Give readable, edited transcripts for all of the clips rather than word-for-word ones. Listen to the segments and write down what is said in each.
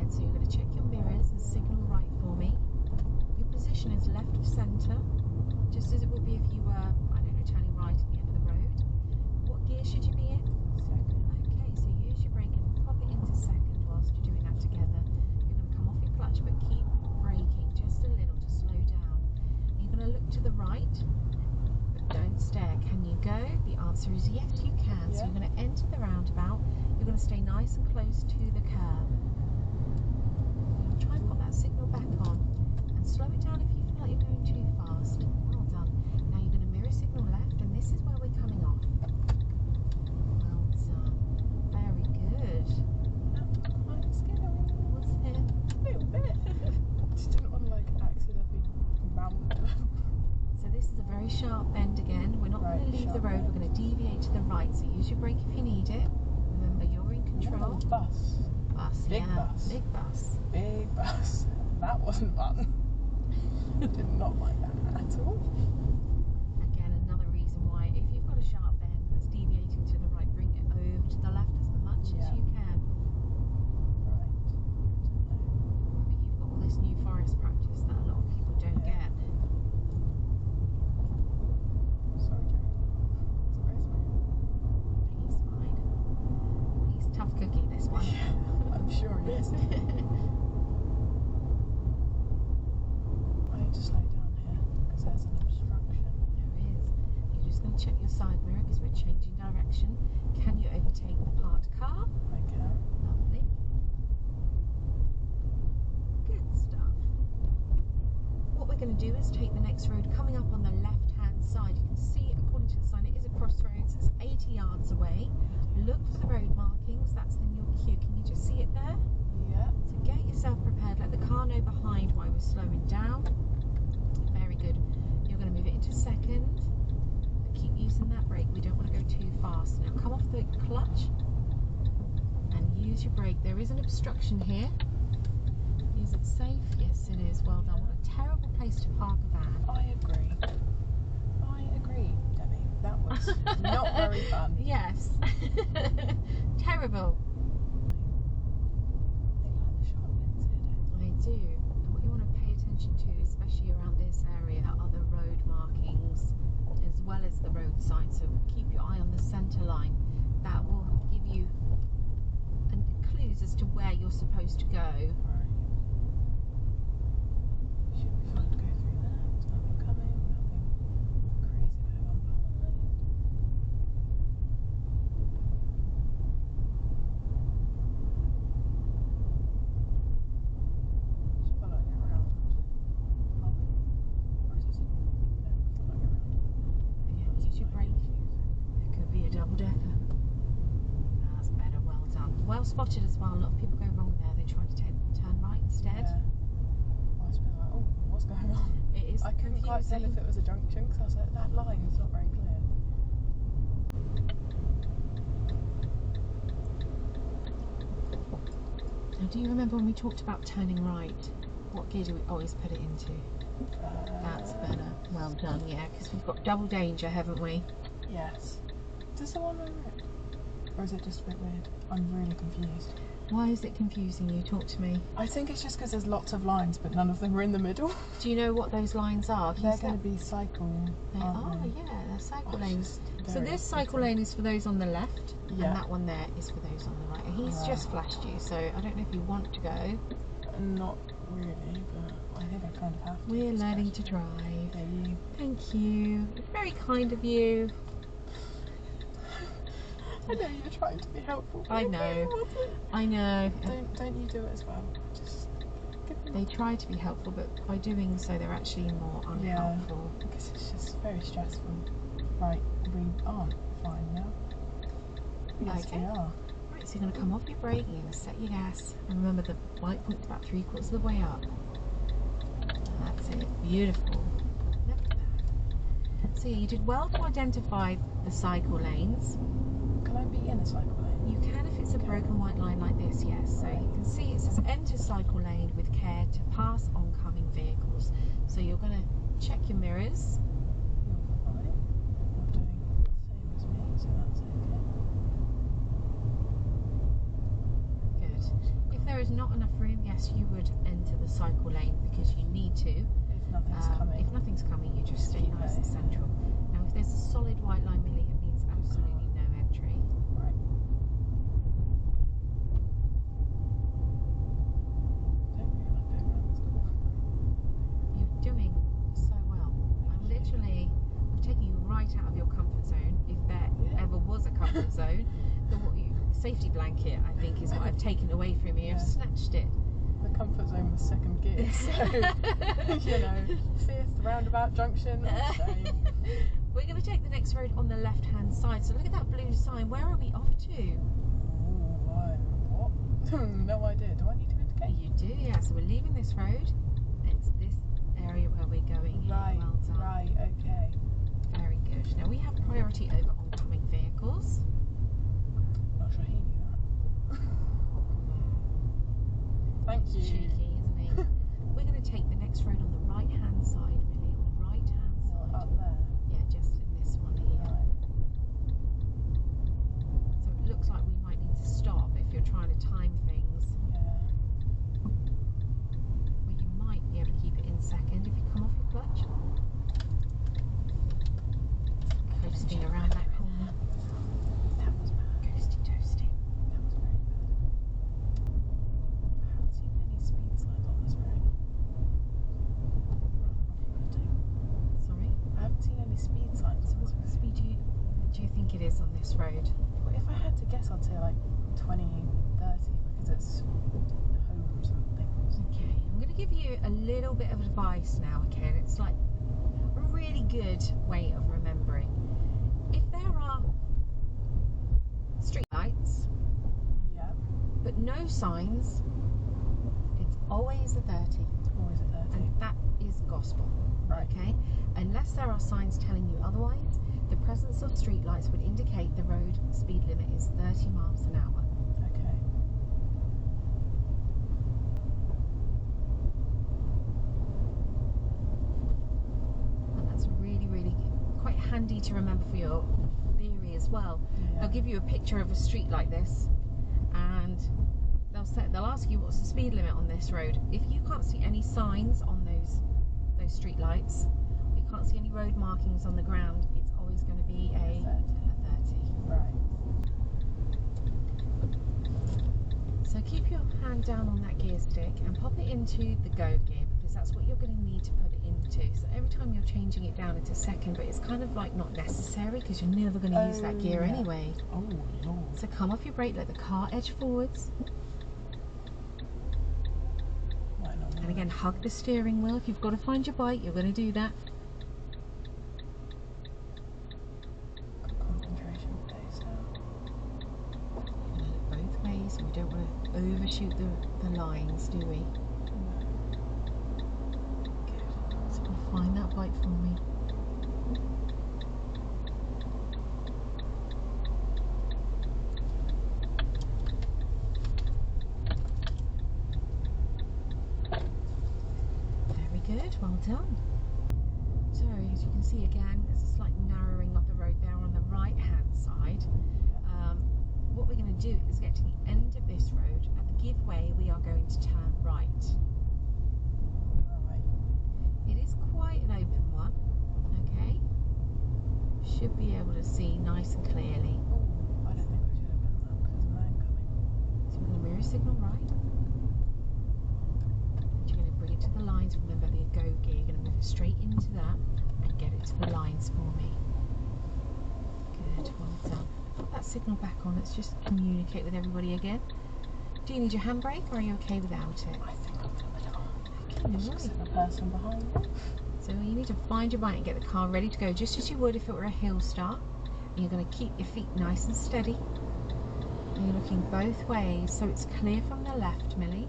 ahead. So you're going to check your mirrors and signal right for me. Your position is left of centre, just as it would be if you were, I don't know, turning right at the end of the road. What gear should you be in? Second. Okay, so use your brake and pop it into second whilst you're doing that together. You're going to come off your clutch, but keep braking just a little to slow down. You're going to look to the right, but don't stare. Can you go? The answer is yes, you can. So you're going to enter the roundabout. You're going to stay nice and close to the curb. Try and put that signal back on and slow it down if you feel like you're going too fast. Well done. Now you're going to mirror signal left, and this is where we're coming off. Well done. Very good. I'm scared. What's it? A little bit. Just didn't want to like accidentally mount. So this is a very sharp bend again. We're not going to leave the road. We're going to deviate to the right. So use your brake if you need it. Remember, you're in control. Bus. Big yeah. bus. Big bus. Big bus. That wasn't fun. Did not like that at all. Again, another reason why, if you've got a sharp bend that's deviating to the right, bring it over to the left as much as you can. Right. Remember, you've got all this new forest practice that a lot of people don't get. Sorry, Jerry. It's very smooth. He's fine. He's a tough cookie, this one. Yeah, I'm sure he is. I need to slow down here because there's an obstruction. There is. You're just going to check your side mirror because we're changing direction. Can you overtake the parked car? I can. Lovely. Good stuff. What we're going to do is take the next road coming up on the left-hand side. You can see, according to the sign, it is a crossroads. It's 80 yards away. Look for the road markings. That's then your cue. Can you just see it there? Yeah. So get yourself prepared. Let the car know behind why we're slowing down. Very good. You're going to move it into second. But keep using that brake. We don't want to go too fast. Now come off the clutch and use your brake. There is an obstruction here. Is it safe? Yes, it is. Well done. What a terrible place to park a van. I agree. Debbie. That was not very fun. Yes. Terrible. They like the sharp bends here, don't I do. And what you want to pay attention to, especially around this area, are the road markings as well as the road signs. So keep your eye on the centre line. That will give you clues as to where you're supposed to go. Right. Should be fine to go through there. There's nothing coming, nothing crazy going on behind. Just following it around. Are we? Or is this? No, we're following it around. Again, use your brake. It could be a double decker. That's better. Well done. Well spotted as well. A lot of people go wrong there. They try to turn right instead. Yeah. I was a bit like, oh, what's going on? It is I couldn't quite tell if it was a junction because I was like, that line is not very clear. Now, do you remember when we talked about turning right? What gear do we always put it into? That's better. Well done, yeah, because we've got double danger, haven't we? Yes. Does the one over it? Or is it just a bit weird? I'm really confused. Why is it confusing you? Talk to me. I think it's just because there's lots of lines, but none of them are in the middle. Do you know what those lines are? They're going to be cycle. They are, yeah, they're cycle lanes. So this cycle lane is for those on the left, and that one there is for those on the right. And he's just flashed you, so I don't know if you want to go. Not really, but I think I kind of have to. We're learning to drive. Thank you. It's very kind of you. I know you're trying to be helpful. I know. I know. Don't you do it as well? Just they try to be helpful, but by doing so, they're actually more unhelpful. Yeah, because it's just very stressful. Right, we aren't fine now. Yes, we are. Right, so you're going to come off your brake, you're going to set your gas, and remember the light point's about 3/4 of the way up. That's it. Beautiful. Look at that. So you did well to identify the cycle lanes. Can I be in a cycle lane? You can if it's a broken white line like this, yes. So you can see it says enter cycle lane with care to pass oncoming vehicles. So you're going to check your mirrors. You're fine. You're doing the same as me, so that's okay. Good. If there is not enough room, yes, you would enter the cycle lane because you need to. If nothing's coming. If nothing's coming, you just stay keep nice and going. central. Now, if there's a solid white line, Millie, it means absolutely no entry. Right. Don't really want to go around this corner. You're doing so well. I've taken you right out of your comfort zone, if there ever was a comfort zone. The safety blanket, I think, is what I've taken away from you. I've snatched it. The comfort zone was second gear, so you know, fifth roundabout junction. We're going to take the next road on the left-hand side. So look at that blue sign. Where are we off to? What? No idea. Do I need to indicate? You do, yeah. So we're leaving this road. It's this area where we're going. Right. Well done. Right. Okay. Very good. Now we have priority over oncoming vehicles. Not sure he knew that. Thank you. Cheeky, isn't he? We're going to take the next road on the right-hand side, Millie. On the right-hand side. Up there. Yeah, just in this one here. Right. So it looks like we might need to stop if you're trying to time things. Yeah. Well, you might be able to keep it in second if you come off your clutch. Coasting around that corner. That was bad. Coasty toasty. That was very bad. I haven't seen any speed signs on this road. Sorry? I haven't seen any speed signs on this What road. speed do you think it is on this road? Well, if I had to guess, I'd say like 20, 30 because it's homes and things. Okay, I'm going to give you a little bit of advice now, okay? And it's like a really good way of remembering. If there are street lights Yeah. but no signs, it's always a 30. Always a 30. And that is gospel, Right. okay? Unless there are signs telling you otherwise, the presence of street lights would indicate the road speed limit is 30 miles an hour. Okay. And that's really, really quite handy to remember for your theory as well. Yeah. They'll give you a picture of a street like this, and they'll ask you what's the speed limit on this road. If you can't see any signs on those street lights, you can't see any road markings on the ground, it's always going to be a 30. Right. So keep your hand down on that gear stick and pop it into the go gear, because that's what you're going to need to put it into. So every time you're changing it down into second, but it's kind of like not necessary because you're never going to use that gear anyway. Oh, Lord. So come off your brake, let the car edge forwards, and again hug the steering wheel. If you've got to find your bike, you're going to do that. Concentration pace now. You're going to look both ways, and we don't want to overshoot the lines, do we? Good. So we'll find that bike for me. Good, well done. So as you can see again, there's a slight narrowing of the road there on the right hand side. What we're going to do is get to the end of this road. At the give way, we are going to turn right. Right. It is quite an open one, okay? Should be able to see nice and clearly. Oh, I don't think I should have done that because there's a man coming. So we're going to mirror signal right. You're going to bring it to the lines. Remember the go gear, you're going to move it straight into that and get it to the lines for me. Good, well done. Put that signal back on. Let's just communicate with everybody again. Do you need your handbrake, or are you okay without it? I think I'm going to put it on. Okay, no Just worries. the person behind me. So you need to find your bike and get the car ready to go, just as you would if it were a hill start. And you're going to keep your feet nice and steady. And you're looking both ways, so it's clear from the left, Millie.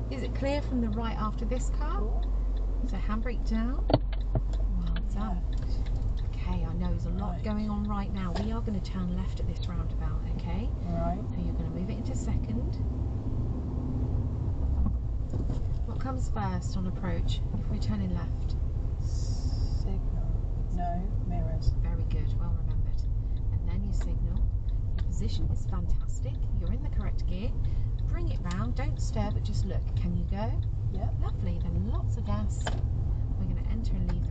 Is it clear from the right after this car? So handbrake down. Well done. Okay, I know there's a lot going on right now. We are going to turn left at this roundabout, okay? Right. So you're going to move it into second. What comes first on approach if we're turning left? Signal. No, mirrors. Very good, well remembered. And then your signal. Your position is fantastic. You're in the correct gear. Bring it round don't stir, but just look. Can you go? Yep. Lovely, then lots of gas. We're going to enter and leave